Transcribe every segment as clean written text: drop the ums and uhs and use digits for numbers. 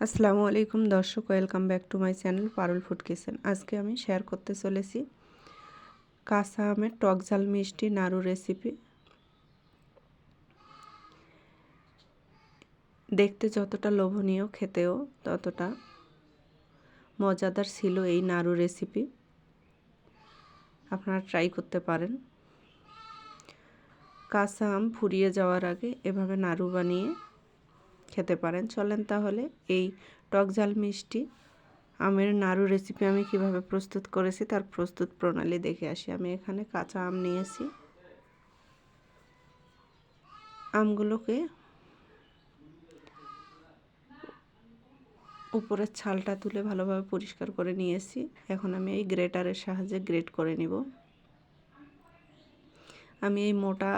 আসসালামু আলাইকুম দর্শক, welcome back to my channel Parul food kitchen. আজকে আমি শেয়ার করতে চলেছি কাঁচা আমের টক ঝাল মিষ্টি নাড়ু রেসিপি। দেখতে যতটা লোভনীয়, খেতেও ততটা মজাদার ছিল এই নাড়ু রেসিপি। আপনারা ট্রাই করতে পারেন। কাঁচা আম ফুরিয়ে যাওয়ার আগে এভাবে নাড়ু বানিয়ে খেতে পারেন। চলেন তাহলে এই টক ঝাল মিষ্টি আমের নাড়ু রেসিপি আমি কিভাবে প্রস্তুত করেছি তার প্রস্তুত প্রণালী দেখে আসি। আমি এখানে কাঁচা আম নিয়েছি। আমগুলোকে উপরের ছালটা তুলে ভালোভাবে পরিষ্কার করে নিয়েছি। এখন আমি এই গ্রেটারের সাহায্যে গ্রেট করে নিব। আমি এই মোটা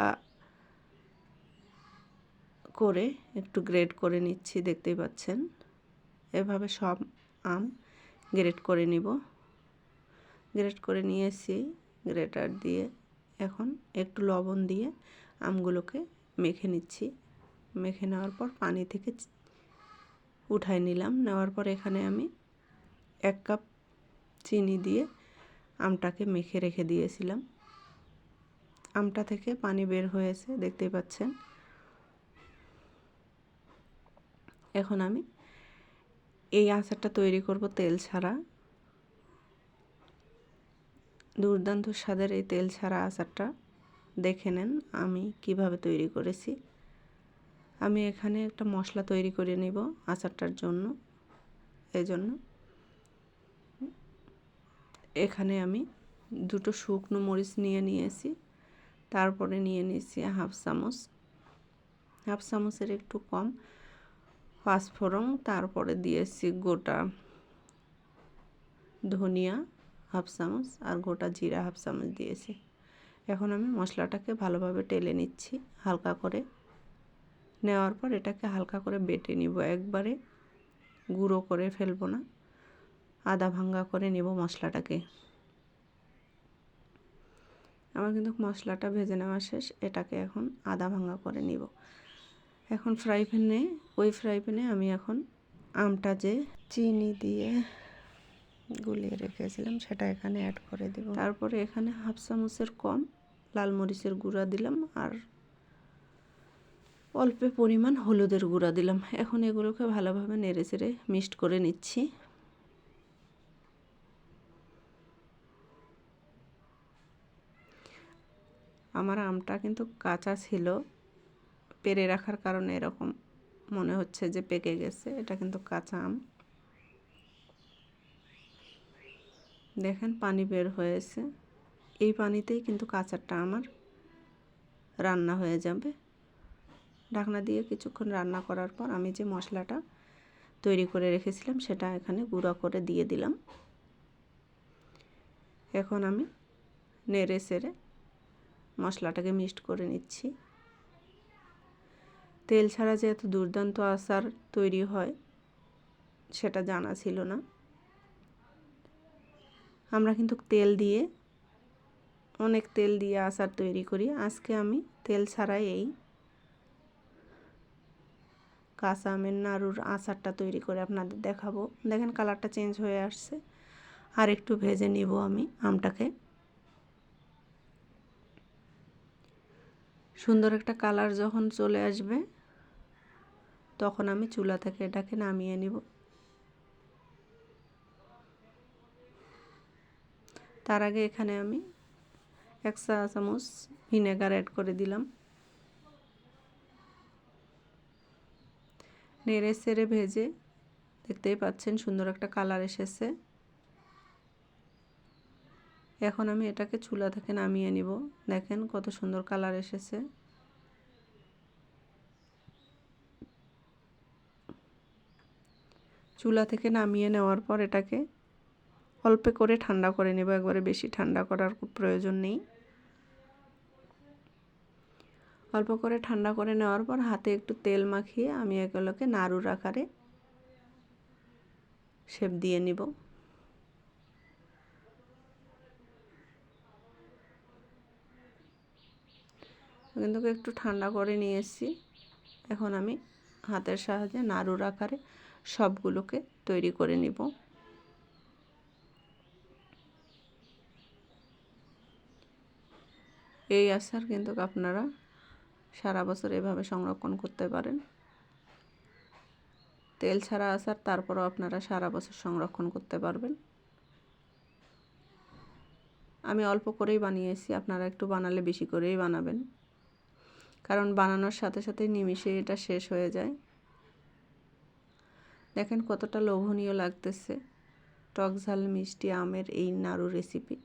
করে একটু গ্রেট করে নিচ্ছি, দেখতেই পাচ্ছেন। এভাবে সব আম গ্রেট করে নিব। গ্রেট করে নিয়েছি গ্রেটার দিয়ে। এখন একটু লবণ দিয়ে আমগুলোকে মেখে নিচ্ছি। মেখে নেওয়ার পর পানি থেকে উঠাই নিলাম। নেওয়ার পর এখানে আমি 1 কাপ চিনি দিয়ে আমটাকে মেখে রেখে দিয়েছিলাম। আমটা থেকে পানি বের হয়েছে, দেখতেই পাচ্ছেন। এখন আমি এই আচারটা তৈরি করব তেল ছাড়া। দুর্দান্ত স্বাদের এই তেল ছাড়া আচারটা দেখে নেন আমি কিভাবে তৈরি করেছি। আমি এখানে একটা মশলা তৈরি করে নিব আচারটার জন্য। এজন্য এখানে আমি 2টো শুকনো মরিচ নিয়েছি। তারপরে নিয়ে নিয়েছি হাফ চামচের একটু কম পাঁচফোড়ন। তারপরে দিয়েছি গোটা ধনিয়া হাফ চামচ আর গোটা জিরা হাফ চামচ দিয়েছি। এখন আমি মশলাটাকে ভালোভাবে টেলে নিচ্ছি হালকা করে। নেওয়ার পর এটাকে হালকা করে বেটে নিব, একবারে গুঁড়ো করে ফেলবো না, আধা ভাঙ্গা করে নিব মশলাটাকে। আমার কিন্তু মশলাটা ভেজে নেওয়া শেষ। এটাকে এখন আধা ভাঙ্গা করে নিব। এখন ফ্রাই প্যানে আমি এখন আমটা যে চিনি দিয়ে গুলিয়ে রেখেছিলাম সেটা এখানে অ্যাড করে দেব। তারপরে এখানে হাফ চামচের কম লাল মরিচের গুঁড়া দিলাম আর অল্প পরিমাণ হলুদের গুঁড়া দিলাম। এখন এগুলোকে ভালোভাবে নেড়েচেড়ে মিক্সড করে নিচ্ছি। আমার আমটা কিন্তু কাঁচা ছিল, পেরে রাখার কারণে এরকম মনে হচ্ছে যে পেকে গেছে। এটা কিন্তু কাঁচা আম। দেখেন পানি বের হয়েছে। এই পানিতেই কিন্তু আচারটা আমার রান্না হয়ে যাবে। ঢাকনা দিয়ে কিছুক্ষণ রান্না করার পর আমি যে মশলাটা তৈরি করে রেখেছিলাম সেটা এখানে গুঁড়া করে দিয়ে দিলাম। এখন আমি নেড়ে চেড়ে মশলাটাকে মিক্সড করে নিচ্ছি। তেল ছাড়া যে এত দুর্দান্ত আচার তৈরি হয় সেটা জানা ছিল না। আমরা কিন্তু অনেক তেল দিয়ে আচার তৈরি করি। আজকে আমি তেল ছাড়াই এই কাঁচা আমের নাড়ুর আচারটা তৈরি করে আপনাদের দেখাবো। দেখেন কালারটা চেঞ্জ হয়ে আসছে। আর একটু ভেজে নিব আমি আমটাকে। সুন্দর একটা কালার যখন চলে আসবে তখন আমি চুলা থেকে এটাকে নামিয়ে নিব। তার আগে এখানে আমি 1 চা চামচ ভিনেগার অ্যাড করে দিলাম। নেড়ে চেড়ে ভেজে দেখতেই পাচ্ছেন সুন্দর একটা কালার এসেছে। এখন আমি এটাকে চুলা থেকে নামিয়ে নিব। দেখেন কত সুন্দর কালার এসেছে। চুলা থেকে নামিয়ে নেওয়ার পর এটাকে অল্প করে ঠান্ডা করে নেব। একবারে বেশি ঠান্ডা করার প্রয়োজন নেই। অল্প করে ঠান্ডা করে নেওয়ার পর হাতে একটু তেল মাখিয়ে আমি এগুলোকে নাড়ুর আকারে শেপ দিয়ে নিব। কিন্তু একটু ঠান্ডা করে নিয়ে এসেছি। এখন আমি হাতের সাহায্যে নাড়ুর আকারে সবগুলোকে তৈরি করে নিব। এই আচার কিন্তু আপনারা সারা বছর এভাবে সংরক্ষণ করতে পারেন। তেল ছাড়া আচার, তারপরও আপনারা সারা বছর সংরক্ষণ করতে পারবেন। আমি অল্প করেই বানিয়েছি, আপনারা একটু বানালে বেশি করেই বানাবেন, কারণ বানানোর সাথে সাথে নিমিষে এটা শেষ হয়ে যায়। দেখেন কতটা লোভনীয় লাগতেছে টক ঝাল মিষ্টি আমের এই নাড়ু রেসিপি।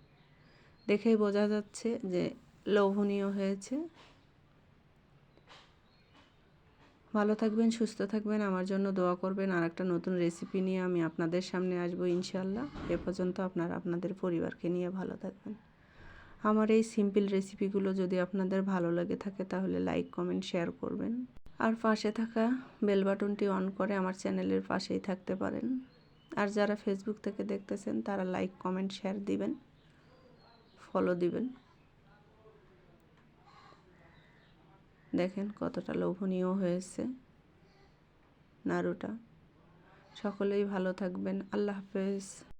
দেখেই বোঝা যাচ্ছে যে লোভনীয় হয়েছে। ভালো থাকবেন, সুস্থ থাকবেন, আমার জন্য দোয়া করবেন। আর একটা নতুন রেসিপি নিয়ে আমি আপনাদের সামনে আসবো ইনশাল্লাহ। এ পর্যন্ত আপনারা আপনাদের পরিবারকে নিয়ে ভালো থাকবেন। আমার এই সিম্পল রেসিপিগুলো যদি আপনাদের ভালো লেগে থাকে তাহলে লাইক কমেন্ট শেয়ার করবেন। আর পাশে থাকা বেল বাটনটি অন করে আমার চ্যানেলের পাশেই থাকতে পারেন। আর যারা ফেসবুক থেকে দেখতেছেন তারা লাইক কমেন্ট শেয়ার দিবেন, ফলো দিবেন। দেখেন কতটা লোভনীয় হয়েছে নাড়ুটা। সকলেই ভালো থাকবেন। আল্লাহ হাফেজ।